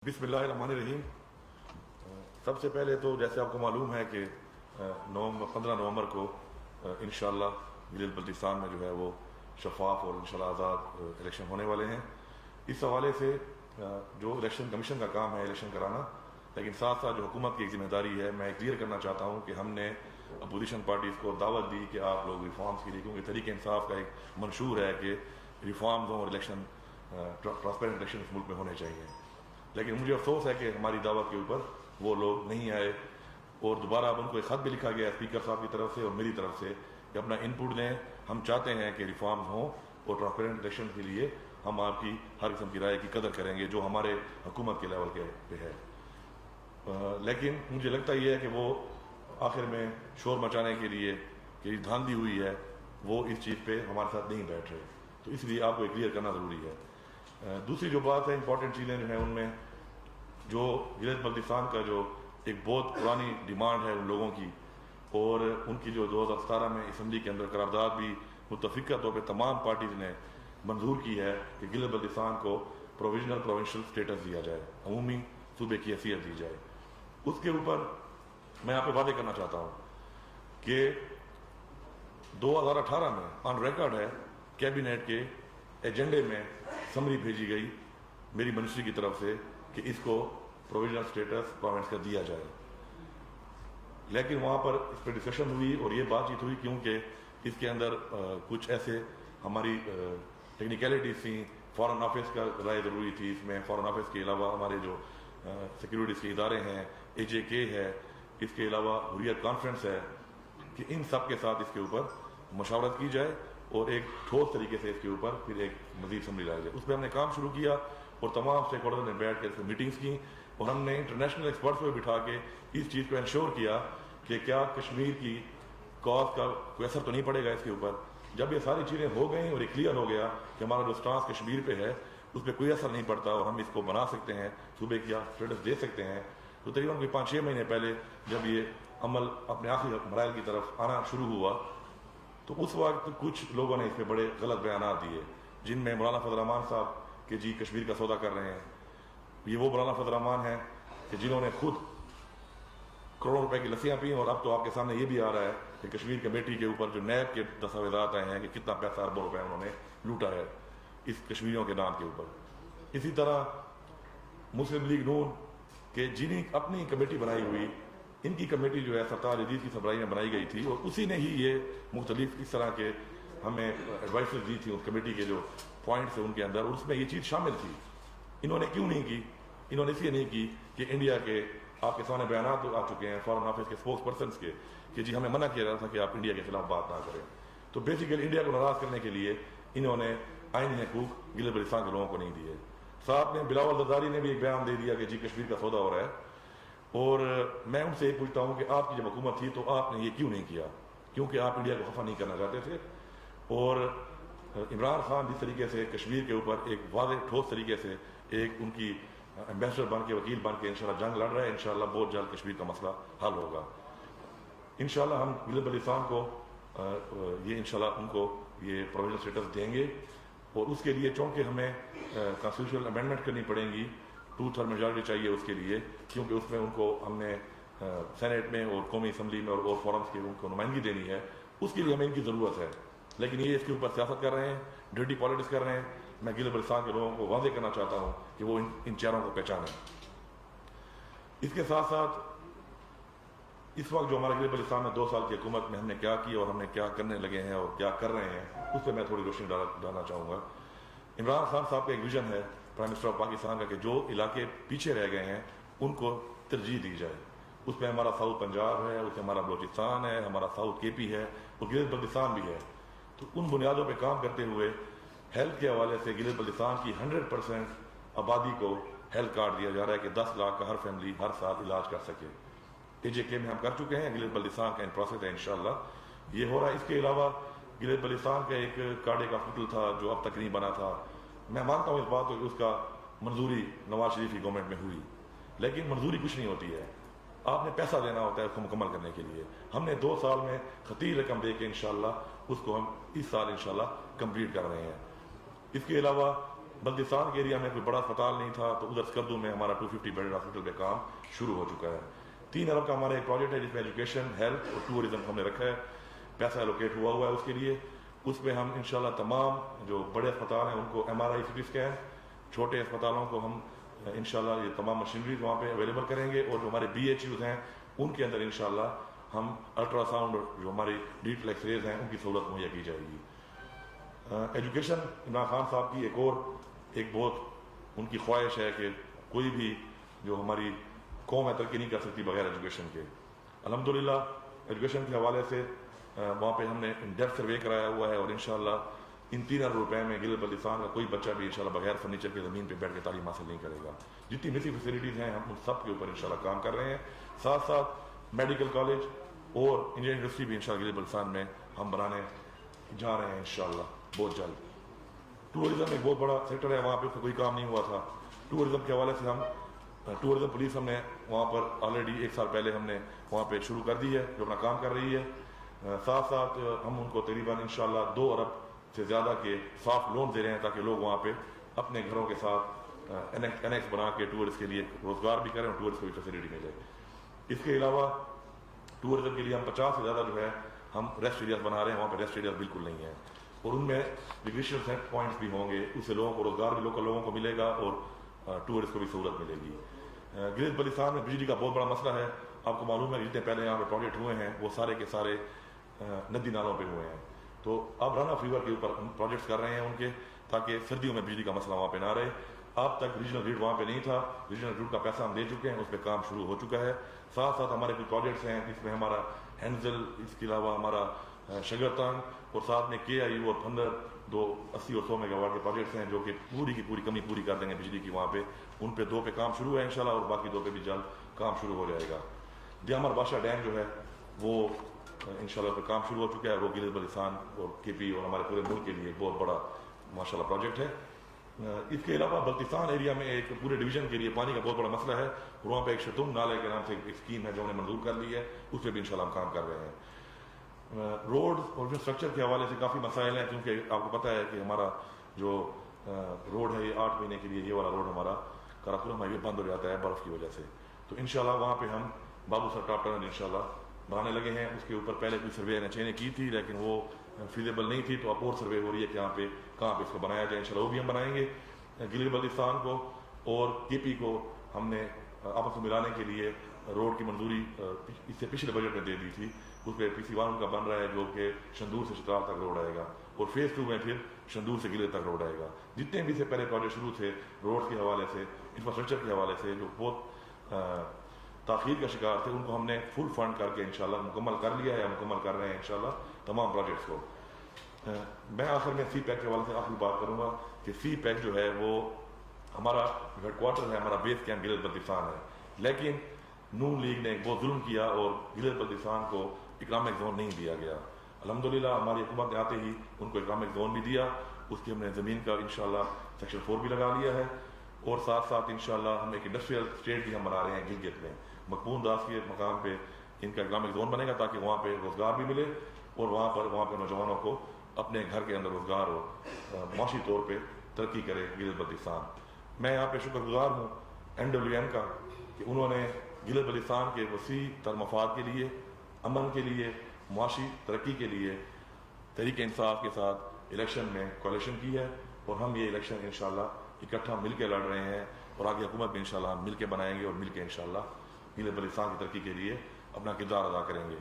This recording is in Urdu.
بسم اللہ الرحمن الرحیم۔ سب سے پہلے تو جیسے آپ کو معلوم ہے کہ 15 نومبر کو انشاءاللہ گلیل بلتستان میں جو ہے وہ شفاف اور انشاءاللہ آزاد الیکشن ہونے والے ہیں۔ اس حوالے سے جو الیکشن کمیشن کا کام ہے الیکشن کرانا، لیکن ساتھ ساتھ جو حکومت کی ایک ذمہ داری ہے، میں کلیئر کرنا چاہتا ہوں کہ ہم نے اپوزیشن پارٹیز کو دعوت دی کہ آپ لوگ ریفارمز کے لیے، کیونکہ تحریک انصاف کا ایک منشور ہے کہ ریفارمز اور الیکشن ٹرانسپیرنٹ الیکشن اس ملک میں ہونے چاہیے، لیکن مجھے افسوس ہے کہ ہماری دعوت کے اوپر وہ لوگ نہیں آئے، اور دوبارہ اب ان کو ایک خط بھی لکھا گیا ہے اسپیکر صاحب کی طرف سے اور میری طرف سے کہ اپنا ان پٹ دیں۔ ہم چاہتے ہیں کہ ریفارمز ہوں اور ٹرانسپیرنٹ الیکشن کے لیے ہم آپ کی ہر قسم کی رائے کی قدر کریں گے جو ہمارے حکومت کے لیول کے پہ ہے، لیکن مجھے لگتا یہ ہے کہ وہ آخر میں شور مچانے کے لیے کہ دھاندلی ہوئی ہے، وہ اس چیز پہ ہمارے ساتھ نہیں بیٹھ رہے، تو اس لیے آپ کو کلیئر کرنا ضروری ہے۔ دوسری جو بات ہے، امپورٹنٹ چیزیں جو ہیں ان میں جو گلیل بلتستان کا جو ایک بہت پرانی ڈیمانڈ ہے ان لوگوں کی، اور ان کی جو 2017 میں اسمبلی کے اندر قرارداد بھی متفقہ طور پہ تمام پارٹیز نے منظور کی ہے کہ گلیل بلتستان کو پروویژنل پروونشل اسٹیٹس دیا جائے، عمومی صوبے کی حیثیت دی جائے۔ اس کے اوپر میں آپ کو واضح کرنا چاہتا ہوں کہ 2018 میں آن ریکارڈ ہے کیبنٹ کے ایجنڈے میں سمری بھیجی گئی میری منسٹری کی طرف سے کہ اس کو پروویژنل اسٹیٹس پروونس کا دیا جائے، لیکن وہاں پر اس پہ ڈسکشن ہوئی اور یہ بات چیت ہوئی کیونکہ اس کے اندر کچھ ایسے ہماری ٹیکنیکلٹیز تھیں، فارن آفس کا رائے ضروری تھی اس میں، فارن آفس کے علاوہ ہمارے جو سیکیورٹیز کے ادارے ہیں، AJK ہے، اس کے علاوہ حریت کانفرنس ہے، کہ ان سب کے ساتھ اس کے اوپر مشاورت کی جائے اور ایک ٹھوس طریقے سے اس کے اوپر پھر ایک مزید سمری لایا جائے۔ اس پہ ہم نے کام شروع کیا اور تمام اسٹیک ہولڈرز نے بیٹھ کے اس میٹنگز کی، اور ہم نے انٹرنیشنل ایکسپرٹس کو بٹھا کے اس چیز کو انشور کیا کہ کیا کشمیر کی کاز کا کوئی اثر تو نہیں پڑے گا اس کے اوپر۔ جب یہ ساری چیزیں ہو گئیں اور یہ کلیئر ہو گیا کہ ہمارا جو سٹانس کشمیر پہ ہے اس پہ کوئی اثر نہیں پڑتا اور ہم اس کو بنا سکتے ہیں، صوبے کی اسٹیٹس دے سکتے ہیں، تو تقریباً کوئی 5-6 مہینے پہلے جب یہ عمل اپنے آخری مراحل کی طرف آنا شروع ہوا تو اس وقت کچھ لوگوں نے اس پہ بڑے غلط بیانات دیے، جن میں مولانا فضل الرحمان صاحب کہ جی کشمیر کا سودا کر رہے ہیں۔ یہ وہ مولانا فضل الرحمان ہیں کہ جنہوں نے خود کروڑوں روپے کی لسیاں پیں، اور اب تو آپ کے سامنے یہ بھی آ رہا ہے کہ کشمیر کمیٹی کے اوپر جو نیب کے دستاویزات آئے ہیں کہ کتنا پیسہ اربوں روپے انہوں نے لوٹا ہے اس کشمیریوں کے نام کے اوپر۔ اسی طرح مسلم لیگ نون کہ جنہیں اپنی کمیٹی بنائی ہوئی، ان کی کمیٹی جو ہے سرتاج عزیز کی سربراہی میں بنائی گئی تھی، اور اسی نے ہی یہ مختلف اس طرح کے ہمیں ایڈوائسز دی تھی اس کمیٹی کے جو پوائنٹس ہیں ان کے اندر، اور اس میں یہ چیز شامل تھی۔ انہوں نے کیوں نہیں کی؟ انہوں نے اس لیے نہیں کی کہ انڈیا کے آپ کے سامنے بیانات آ چکے ہیں فارن آفس کے اسپوکس پرسنس کے کہ جی ہمیں منع کیا جاتا تھا کہ آپ انڈیا کے خلاف بات نہ کریں، تو بیسیکلی انڈیا کو ناراض کرنے کے لیے انہوں نے آئینی حقوق گلیل بلتستان کے لوگوں کو نہیں دیے۔ ساتھ میں بلاول زرداری نے بھی ایک بیان دے دیا کہ جی کشمیر کا سودا ہو رہا ہے، اور میں ان سے یہ پوچھتا ہوں کہ آپ کی جب حکومت تھی تو آپ نے یہ کیوں نہیں کیا؟ کیونکہ آپ انڈیا کو خفا نہیں کرنا چاہتے تھے، اور عمران خان جس طریقے سے کشمیر کے اوپر ایک واضح ٹھوس طریقے سے ایک ان کی ایمبیسڈر بن کے وکیل بن کے انشاءاللہ جنگ لڑ رہا ہے، انشاءاللہ بہت جلد کشمیر کا مسئلہ حل ہوگا۔ انشاءاللہ ہم گلیل بلتستان کو یہ انشاءاللہ ان کو یہ پروویژنل اسٹیٹس دیں گے، اور اس کے لیے چونکہ ہمیں کانسٹیٹیوشنل امینڈمنٹ کرنی پڑیں گی، 2/3 میجارٹی چاہیے اس کے لیے، کیونکہ اس میں ان کو ہم نے سینیٹ میں اور قومی اسمبلی میں اور فورمز کی ان کو نمائندگی دینی ہے، اس کے لیے ہمیں ان کی ضرورت ہے، لیکن یہ اس کے اوپر سیاست کر رہے ہیں، ڈرٹی پالیٹکس کر رہے ہیں۔ میں گلیل بلتستان کے لوگوں کو واضح کرنا چاہتا ہوں کہ وہ ان چہروں کو پہچانیں۔ اس کے ساتھ ساتھ اس وقت جو ہمارا گلیل بلتستان میں 2 سال کی حکومت میں ہم نے کیا کی اور ہم نے کیا کرنے لگے ہیں اور کیا کر رہے ہیں، اس پہ میں تھوڑی روشنی ڈالنا چاہوں گا۔ عمران خان صاحب کا ایک ویژن ہے پرائم منسٹر آف پاکستان کا کہ جو علاقے پیچھے رہ گئے ہیں ان کو ترجیح دی جائے، اس میں ہمارا ساؤتھ پنجاب ہے، اس میں ہمارا بلوچستان ہے، ہمارا ساؤتھ KP ہے اور گلیل بلتستان بھی ہے، تو ان بنیادوں پہ کام کرتے ہوئے ہیلتھ کے حوالے سے گلیل بلتستان کی 100% آبادی کو ہیلتھ کارڈ دیا جا رہا ہے کہ 10 لاکھ کا ہر فیملی ہر سال علاج کر سکے۔ AJK میں ہم کر چکے ہیں، گلیل بلتستان کا ان پروسیس ہے، انشاءاللہ یہ ہو رہا ہے۔ اس کے علاوہ گلیل بلتستان کا ایک کارڈیک ہاسپٹل تھا جو اب تک نہیں بنا تھا، میں مانتا ہوں اس بات کو کہ اس کا منظوری نواز شریف کی گورنمنٹ میں ہوئی، لیکن منظوری کچھ نہیں ہوتی ہے، آپ نے پیسہ دینا ہوتا ہے اس کو مکمل کرنے کے لیے۔ ہم نے 2 سال میں خطیر رقم دے کے انشاءاللہ اس کو ہم اس سال انشاءاللہ کمپلیٹ کر رہے ہیں۔ اس کے علاوہ بلتستان کے ایریا میں کوئی بڑا اسپتال نہیں تھا تو ادھر اسکردو میں ہمارا 250 بیڈ ہاسپٹل پہ کام شروع ہو چکا ہے. 3 ارب کا ہمارا ایک پروجیکٹ ہے جس میں ایجوکیشن، ہیلتھ اور ٹورزم ہم نے رکھا ہے، پیسہ الوکیٹ ہوا ہے اس کے لیے. اس میں ہم انشاءاللہ تمام جو بڑے اسپتال ہیں ان کو MRI CT اسکین، چھوٹے اسپتالوں کو ہم انشاءاللہ یہ تمام مشینریز وہاں پہ اویلیبل کریں گے، اور جو ہمارے BHUs ہیں ان کے اندر انشاءاللہ ہم الٹرا ساؤنڈ اور جو ہماری ڈیجیٹل ایکس ریز ہیں ان کی سہولت مہیا کی جائے گی. ایجوکیشن، عمران خان صاحب کی ایک بہت ان کی خواہش ہے کہ کوئی بھی جو ہماری قوم ہے ترقی نہیں کر سکتی بغیر ایجوکیشن کے. الحمدللہ ایجوکیشن کے حوالے سے وہاں پہ ہم نے ان ڈیپتھ سروے کرایا ہوا ہے، اور انشاءاللہ ان 3 ارب روپے میں گلگت بلتستان کا کوئی بچہ بھی انشاءاللہ بغیر فرنیچر کے زمین پہ بیٹھ کے تعلیم حاصل نہیں کرے گا. جتنی مسنگ فیسلٹیز ہیں ہم ان سب کے اوپر انشاءاللہ کام کر رہے ہیں. ساتھ ساتھ میڈیکل کالج اور انجینئرنگ یونیورسٹی بھی انشاءاللہ گلگت بلتستان میں ہم بنانے جا رہے ہیں انشاءاللہ بہت جلد. ٹورزم ایک بہت بڑا سیکٹر ہے، وہاں پہ کوئی کام نہیں ہوا تھا. ٹورزم کے حوالے سے ہم ٹورزم پولیس ہم نے وہاں پر آلریڈی 1 سال پہلے ہم نے وہاں پہ شروع کر دی ہے جو اپنا کام کر رہی ہے. ساتھ ساتھ ہم ان کو تقریباً انشاءاللہ 2 ارب سے زیادہ کے سافٹ لون دے رہے ہیں تاکہ لوگ وہاں پہ اپنے گھروں کے ساتھ انیکس بنا کے ٹورسٹ کے لیے روزگار بھی کریں اور ٹورسٹ کو بھی فیسلٹی ملے. اس کے علاوہ ٹورزم کے لیے ہم 50 سے زیادہ جو ہے ہم ریسٹ ایریاز بنا رہے ہیں. وہاں پہ ریسٹ ایریاز بالکل نہیں ہیں اور ان میں ریکریشنل سیٹ پوائنٹس بھی ہوں گے. اس سے لوگوں کو روزگار بھی لوکل لوگوں کو ملے گا اور ٹورسٹ کو بھی سہولت ملے گی. گلگت بلتستان میں بجلی کا بہت بڑا مسئلہ ہے. آپ کو معلوم ہے جتنے پہلے یہاں پہ پروجیکٹ ہوئے ہیں وہ سارے کے سارے ندی نالوں پہ ہوئے ہیں. تو اب رن آف ریور کے اوپر ہم پروجیکٹس کر رہے ہیں ان کے، تاکہ سردیوں میں بجلی کا مسئلہ وہاں پہ نہ رہے. اب تک ریجنل گرڈ وہاں پہ نہیں تھا، ریجنل گرڈ کا پیسہ ہم دے چکے ہیں، اس پہ کام شروع ہو چکا ہے. ساتھ ساتھ ہمارے کچھ پروجیکٹس ہیں جس میں ہمارا ہینزل، اس کے علاوہ ہمارا شگرتان اور ساتھ میں KIU اور پھندر 80 اور 100 میگا واٹ کے پروجیکٹس ہیں جو کہ پوری کی پوری کمی پوری کر دیں گے بجلی کی وہاں پہ. ان پہ 2 پہ کام شروع ہے انشاءاللہ اور باقی 2 پہ بھی جلد کام شروع ہو جائے گا. دیامر بادشاہ ڈیم جو ہے وہ انشاءاللہ پہ کام شروع ہو چکا ہے. وہ گلگت بلتستان اور KP اور ہمارے پورے ملک کے لیے ایک بہت بڑا ماشاءاللہ پروجیکٹ ہے. اس کے علاوہ بلتستان ایریا میں ایک پورے ڈویژن کے لیے پانی کا بہت بڑا مسئلہ ہے اور وہاں پہ ایک شتم نالے کے نام سے ایک اسکیم ہے جو ہم نے منظور کر لی ہے، اس پہ بھی انشاءاللہ ہم کام کر رہے ہیں. روڈ اور انفراسٹرکچر کے حوالے سے کافی مسائل ہیں کیونکہ آپ کو پتہ ہے کہ ہمارا جو روڈ ہے یہ 8 مہینے کے لیے یہ والا روڈ ہمارا کراکرم ہائی وے بند ہو جاتا ہے برف کی وجہ سے. تو انشاءاللہ وہاں پہ ہم بابو سر ٹاپ ٹنل انشاءاللہ بنانے لگے ہیں. اس کے اوپر پہلے کوئی سروے NHA نے کی تھی لیکن وہ فیزیبل نہیں تھی، تو اب اور سروے ہو رہی ہے کہ کہاں پہ اس کو بنایا جائے. انشاءاللہ وہ بھی ہم بنائیں گے. گلگت بلتستان کو اور KP کو ہم نے آپس میں ملانے کے لیے روڈ کی منظوری اس سے پچھلے بجٹ میں دے دی تھی. اس پہ PC1 کا بن رہا ہے جو کہ شندور سے چترال تک روڈ آئے گا اور فیز 2 میں پھر شندور سے گلگت تک روڈ آئے گا. جتنے بھی سے پہلے پروجیکٹ شروع تھے روڈ کے حوالے سے، انفراسٹرکچر کے حوالے سے جو بہت تاخیر کا شکار تھے، ان کو ہم نے فل فنڈ کر کے انشاءاللہ مکمل کر لیا ہے، مکمل کر رہے ہیں انشاءاللہ تمام پروجیکٹس کو. میں آخر میں CPEC کے حوالے سے آخری بات کروں گا کہ CPEC جو ہے وہ ہمارا ہیڈ کوارٹر ہے، ہمارا بیس کیمپ گلگت بلتستان ہے. لیکن نون لیگ نے ایک بہت ظلم کیا اور گلگت بلتستان کو اکنامک زون نہیں دیا گیا. الحمدللہ ہماری حکومت نے آتے ہی ان کو اکنامک زون بھی دیا. اس کی ہم نے زمین کا انشاءاللہ سیکشن 4 بھی لگا لیا ہے اور ساتھ ساتھ انشاءاللہ ہم ایک انڈسٹریل اسٹیٹ بھی ہم بنا رہے ہیں گلگت میں. مقبول داس کے مقام پہ ان کا اکنامک زون بنے گا تاکہ وہاں پہ روزگار بھی ملے اور وہاں پہ نوجوانوں کو اپنے گھر کے اندر روزگار ہو، معاشی طور پہ ترقی کرے گلگت بلتستان. میں یہاں پہ شکر گزار ہوں NWM کا کہ انہوں نے گلگت بلتستان کے وسیع تر مفاد کے لیے، امن کے لیے، معاشی ترقی کے لیے تحریک انصاف کے ساتھ الیکشن میں کولیشن کی ہے اور ہم یہ الیکشن انشاءاللہ اکٹھا مل کے لڑ رہے ہیں اور آگے حکومت بھی انشاءاللہ ہم مل کے بنائیں گے اور مل کے انشاءاللہ گلگت بلتستان کی ترقی کے لیے اپنا کردار ادا کریں گے.